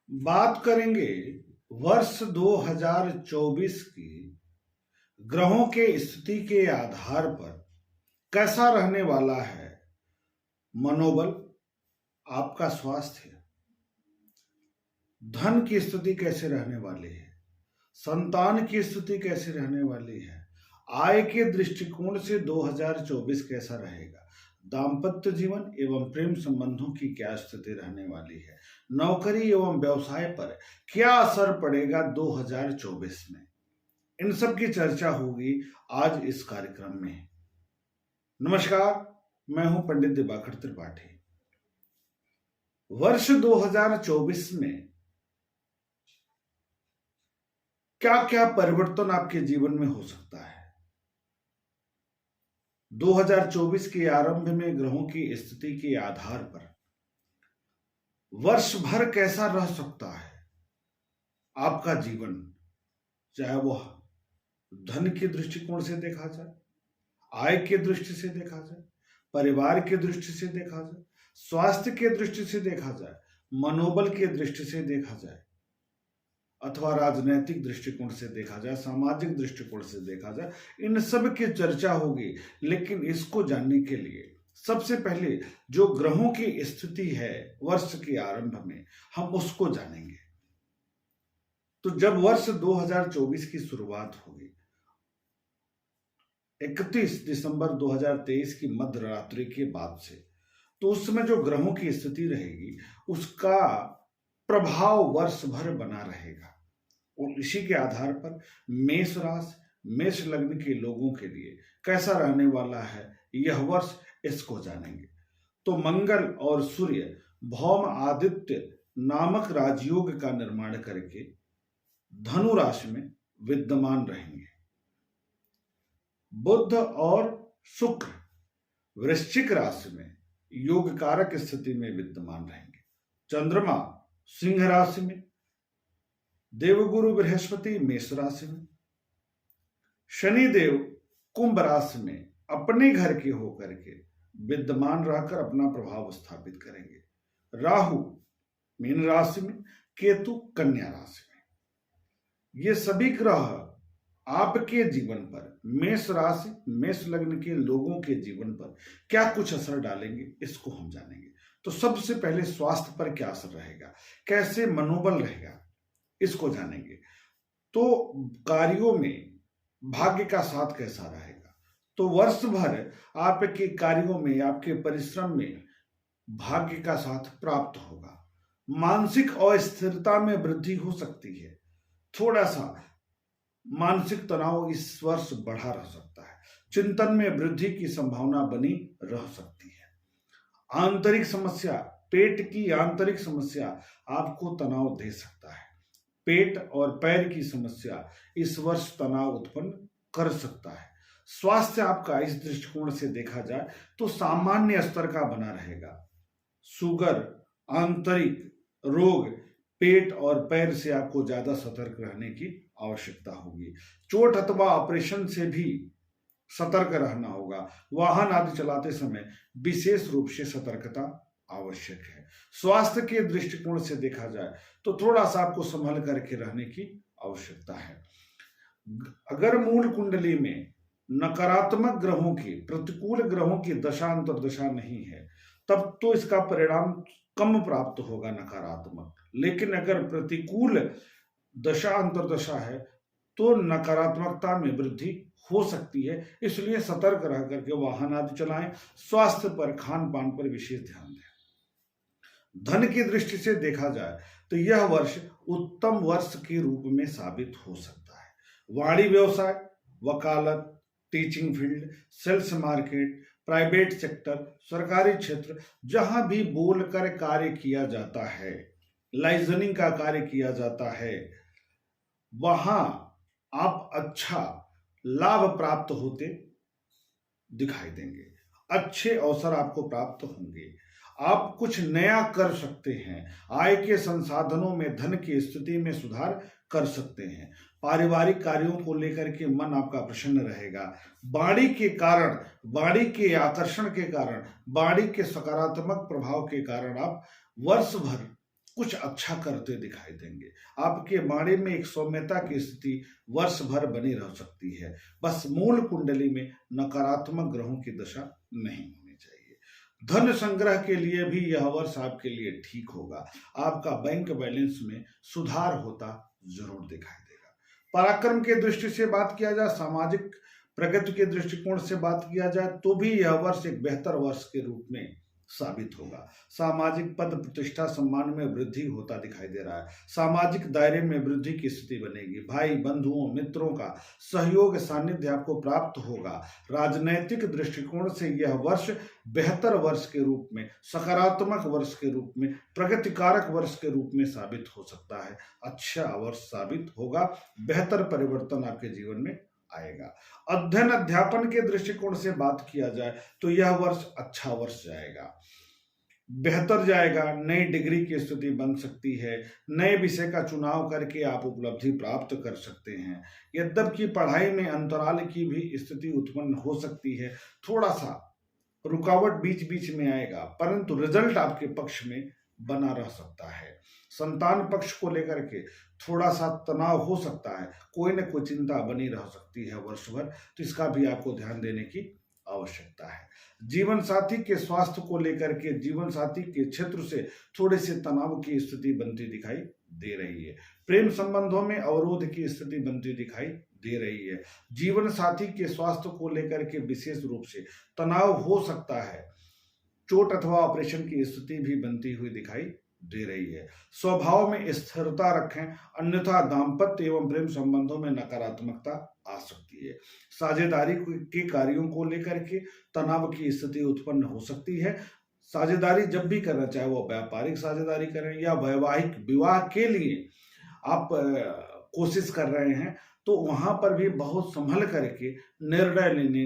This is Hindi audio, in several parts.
बात करेंगे वर्ष 2024 की ग्रहों के स्थिति के आधार पर कैसा रहने वाला है मनोबल, आपका स्वास्थ्य, धन की स्थिति कैसे रहने वाली है, संतान की स्थिति कैसे रहने वाली है, आय के दृष्टिकोण से 2024 कैसा रहेगा, दाम्पत्य जीवन एवं प्रेम संबंधों की क्या स्थिति रहने वाली है, नौकरी एवं व्यवसाय पर क्या असर पड़ेगा 2024 में, इन सब की चर्चा होगी आज इस कार्यक्रम में। नमस्कार, मैं हूं पंडित दिवाकर त्रिपाठी। वर्ष 2024 में क्या क्या परिवर्तन आपके जीवन में हो सकता है। 2024 के आरंभ में ग्रहों की स्थिति के आधार पर वर्ष भर कैसा रह सकता है आपका जीवन, चाहे वह धन के दृष्टिकोण से देखा जाए, आय के दृष्टि से देखा जाए, परिवार की दृष्टि से देखा जाए, स्वास्थ्य के दृष्टि से देखा जाए, मनोबल के दृष्टि से देखा जाए, अथवा राजनैतिक दृष्टिकोण से देखा जाए, सामाजिक दृष्टिकोण से देखा जाए, इन सब की चर्चा होगी। लेकिन इसको जानने के लिए सबसे पहले जो ग्रहों की स्थिति है वर्ष के आरंभ में, हम उसको जानेंगे। तो जब वर्ष 2024 की शुरुआत होगी 31 दिसंबर 2023 की मध्य रात्रि के बाद से, तो उस समय जो ग्रहों की स्थिति रहेगी उसका प्रभाव वर्ष भर बना रहेगा और इसी के आधार पर मेष राशि, मेष लग्न के लोगों के लिए कैसा रहने वाला है यह वर्ष, इसको जानेंगे। तो मंगल और सूर्य भौम आदित्य नामक राजयोग का निर्माण करके धनु राशि में विद्यमान रहेंगे। बुध और शुक्र वृश्चिक राशि में योग कारक स्थिति में विद्यमान रहेंगे। चंद्रमा सिंह राशि में, देवगुरु बृहस्पति मेष राशि में, शनिदेव कुंभ राशि में अपने घर के होकर के विद्यमान रहकर अपना प्रभाव स्थापित करेंगे। राहु मीन राशि में, केतु कन्या राशि में। ये सभी ग्रह आपके जीवन पर, मेष राशि मेष लग्न के लोगों के जीवन पर क्या कुछ असर डालेंगे, इसको हम जानेंगे। तो सबसे पहले स्वास्थ्य पर क्या असर रहेगा, कैसे मनोबल रहेगा, इसको जानेंगे। तो कार्यों में भाग्य का साथ कैसा रहेगा। तो वर्ष भर आपके कार्यों में, आपके परिश्रम में भाग्य का साथ प्राप्त होगा। मानसिक अस्थिरता में वृद्धि हो सकती है, थोड़ा सा मानसिक तनाव इस वर्ष बढ़ा रह सकता है, चिंतन में वृद्धि की संभावना बनी रह सकती है। आंतरिक समस्या, पेट की आंतरिक समस्या आपको तनाव दे सकता है। पेट और पैर की समस्या इस वर्ष तनाव उत्पन्न कर सकता है। स्वास्थ्य आपका इस दृष्टिकोण से देखा जाए तो सामान्य स्तर का बना रहेगा। शुगर, आंतरिक रोग, पेट और पैर से आपको ज्यादा सतर्क रहने की आवश्यकता होगी। चोट अथवा ऑपरेशन से भी सतर्क रहना होगा। वाहन आदि चलाते समय विशेष रूप से सतर्कता आवश्यक है। स्वास्थ्य के दृष्टिकोण से देखा जाए तो थोड़ा सा आपको संभल करके रहने की आवश्यकता है। अगर मूल कुंडली में नकारात्मक ग्रहों की, प्रतिकूल ग्रहों की दशा अंतर्दशा नहीं है तब तो इसका परिणाम कम प्राप्त होगा, नकारात्मक। लेकिन अगर प्रतिकूल दशा अंतर्दशा है तो नकारात्मकता में वृद्धि हो सकती है। इसलिए सतर्क रह करके वाहन आदि चलाएं। स्वास्थ्य पर, खान पान पर विशेष ध्यान दें। धन की दृष्टि से देखा जाए तो यह वर्ष उत्तम वर्ष के रूप में साबित हो सकता है। वाणी व्यवसाय, वकालत, teaching field, sales market, private sector, सरकारी क्षेत्र, जहां भी बोलकर कार्य किया जाता है, लाइजनिंग का कार्य किया जाता है, वहां आप अच्छा लाभ प्राप्त होते दिखाई देंगे। अच्छे अवसर आपको प्राप्त होंगे। आप कुछ नया कर सकते हैं। आय के संसाधनों में, धन की स्थिति में सुधार कर सकते हैं। पारिवारिक कार्यों को लेकर के मन आपका प्रसन्न रहेगा। वाणी के कारण, वाणी के आकर्षण के कारण, वाणी के सकारात्मक प्रभाव के कारण आप वर्ष भर कुछ अच्छा करते दिखाई देंगे। आपके बारे में एक सौम्यता की स्थिति वर्ष भर बनी रह सकती है। बस मूल कुंडली में नकारात्मक ग्रहों की दशा नहीं होनी चाहिए। धन संग्रह के लिए भी यह वर्ष आपके लिए ठीक होगा। आपका बैंक बैलेंस में सुधार होता जरूर दिखाई देगा। पराक्रम के दृष्टि से बात किया जाए, सामाजिक प्रगति के दृष्टिकोण से बात किया जाए तो भी यह वर्ष एक बेहतर वर्ष के रूप में साबित होगा। सामाजिक पद प्रतिष्ठा सम्मान में वृद्धि होता दिखाई दे रहा है। सामाजिक दायरे में वृद्धि की स्थिति बनेगी। भाई बंधुओं मित्रों का सहयोग सानिध्य आपको प्राप्त होगा। राजनैतिक दृष्टिकोण से यह वर्ष बेहतर वर्ष के रूप में, सकारात्मक वर्ष के रूप में, प्रगतिकारक वर्ष के रूप में साबित हो सकता है। अच्छा वर्ष साबित होगा। बेहतर परिवर्तन आपके जीवन में आएगा। अध्ययन अध्यापन के दृष्टिकोण से बात किया जाए तो यह वर्ष अच्छा वर्ष जाएगा, बेहतर जाएगा। नई डिग्री की स्थिति बन सकती है। नए विषय का चुनाव करके आप उपलब्धि प्राप्त कर सकते हैं। यद्यपि पढ़ाई में अंतराल की भी स्थिति उत्पन्न हो सकती है। थोड़ा सा रुकावट बीच बीच में आएगा, परंतु रिजल्ट आपके पक्ष में बना रह सकता है। संतान पक्ष को लेकर के थोड़ा सा तनाव हो सकता है। कोई न कोई चिंता बनी रह सकती है वर्ष भर, तो इसका भी आपको ध्यान देने की आवश्यकता है। जीवन साथी के स्वास्थ्य को लेकर के, जीवन साथी के क्षेत्र से थोड़े से तनाव की स्थिति बनती दिखाई दे रही है। प्रेम संबंधों में अवरोध की स्थिति बनती दिखाई दे रही है। जीवन साथी के स्वास्थ्य को लेकर के विशेष रूप से तनाव हो सकता है। चोट अथवा ऑपरेशन की स्थिति भी बनती हुई दिखाई दे रही है। स्वभाव में स्थिरता रखें, अन्यथा दाम्पत्य एवं प्रेम संबंधों में नकारात्मकता आ सकती है। साझेदारी के कार्यों को लेकर के तनाव की स्थिति उत्पन्न हो सकती है। साझेदारी जब भी करना, चाहे वो व्यापारिक साझेदारी करें या वैवाहिक विवाह के लिए आप कोशिश कर रहे हैं, तो वहां पर भी बहुत संभल करके निर्णय लेने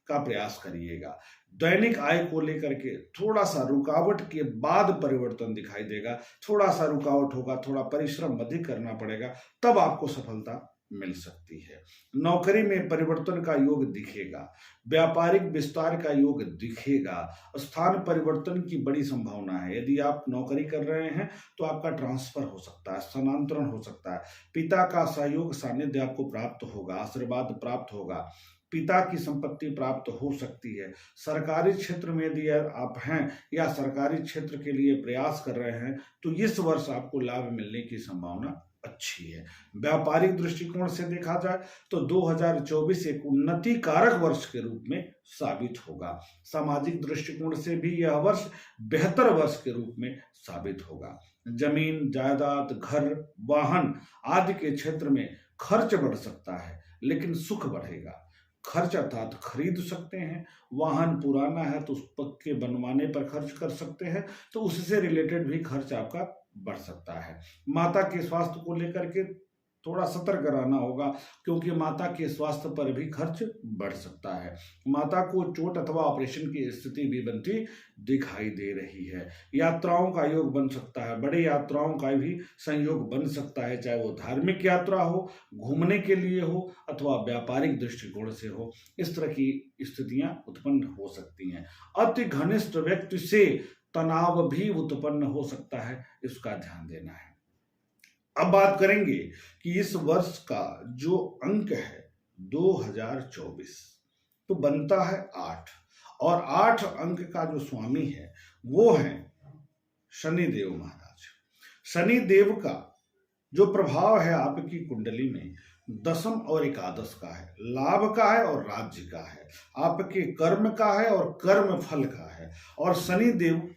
का प्रयास करिएगा। दैनिक आय को लेकर के थोड़ा सा रुकावट के बाद परिवर्तन दिखाई देगा। थोड़ा सा रुकावट होगा, थोड़ा परिश्रम अधिक करना पड़ेगा, तब आपको सफलता मिल सकती है। नौकरी में परिवर्तन का योग दिखेगा। व्यापारिक विस्तार का योग दिखेगा। स्थान परिवर्तन की बड़ी संभावना है। यदि आप नौकरी कर रहे हैं तो आपका ट्रांसफर हो सकता है, स्थानांतरण हो सकता है। पिता का सहयोग सानिध्य आपको प्राप्त होगा, आशीर्वाद प्राप्त होगा। पिता की संपत्ति प्राप्त हो सकती है। सरकारी क्षेत्र में यदि आप हैं या सरकारी क्षेत्र के लिए प्रयास कर रहे हैं तो इस वर्ष आपको लाभ मिलने की संभावना अच्छी है। व्यापारिक दृष्टिकोण से देखा जाए तो 2024 एक उन्नति कारक वर्ष के रूप में साबित होगा। सामाजिक दृष्टिकोण से भी यह वर्ष बेहतर वर्ष के रूप में साबित होगा। जमीन जायदाद, घर, वाहन आदि के क्षेत्र में खर्च बढ़ सकता है, लेकिन सुख बढ़ेगा। खर्च अर्थात खरीद सकते हैं। वाहन पुराना है तो उस पक्के बनवाने पर खर्च कर सकते हैं, तो उससे रिलेटेड भी खर्च आपका बढ़ सकता है। माता के स्वास्थ्य को लेकर के थोड़ा सतर्क रहना होगा, क्योंकि माता के स्वास्थ्य पर भी खर्च बढ़ सकता है। माता को चोट अथवा ऑपरेशन की स्थिति भी बनती दिखाई दे रही है। यात्राओं का योग बन सकता है। बड़ी यात्राओं का भी संयोग बन सकता है, चाहे वो धार्मिक यात्रा हो, घूमने के लिए हो, अथवा व्यापारिक दृष्टिकोण से हो। इस तरह की स्थितियां उत्पन्न हो सकती हैं। अति घनिष्ठ व्यक्ति से तनाव भी उत्पन्न हो सकता है, इसका ध्यान देना है। अब बात करेंगे कि इस वर्ष का जो अंक है 2024, तो बनता है 8, और 8 अंक का जो स्वामी है वो है शनिदेव महाराज। शनिदेव का जो प्रभाव है आपकी कुंडली में दशम और एकादश का है, लाभ का है और राज्य का है, आपके कर्म का है और कर्म फल का है। और शनिदेव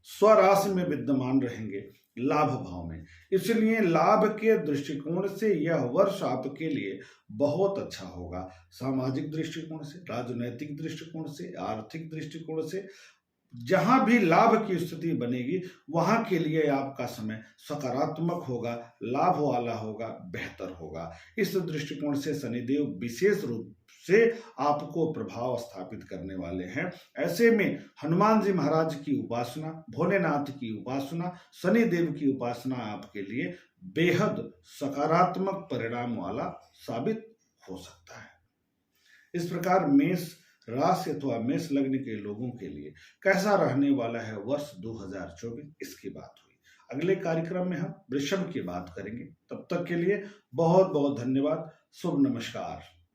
स्वराशि में विद्यमान रहेंगे, लाभ भाव में। इसलिए लाभ के दृष्टिकोण से यह वर्ष आपके लिए बहुत अच्छा होगा। सामाजिक दृष्टिकोण से, राजनैतिक दृष्टिकोण से, आर्थिक दृष्टिकोण से, जहां भी लाभ की स्थिति बनेगी वहां के लिए आपका समय सकारात्मक होगा, लाभ वाला होगा, बेहतर होगा। इस दृष्टिकोण से शनिदेव विशेष रूप से आपको प्रभाव स्थापित करने वाले हैं। ऐसे में हनुमान जी महाराज की उपासना, भोलेनाथ की उपासना, शनिदेव की उपासना आपके लिए बेहद सकारात्मक परिणाम वाला साबित हो सकता है। इस प्रकार मेष राशि अथवा मेष लग्न के लोगों के लिए कैसा रहने वाला है वर्ष 2024, इसकी बात हुई। अगले कार्यक्रम में हम वृषभ की बात करेंगे। तब तक के लिए बहुत बहुत धन्यवाद। शुभ नमस्कार।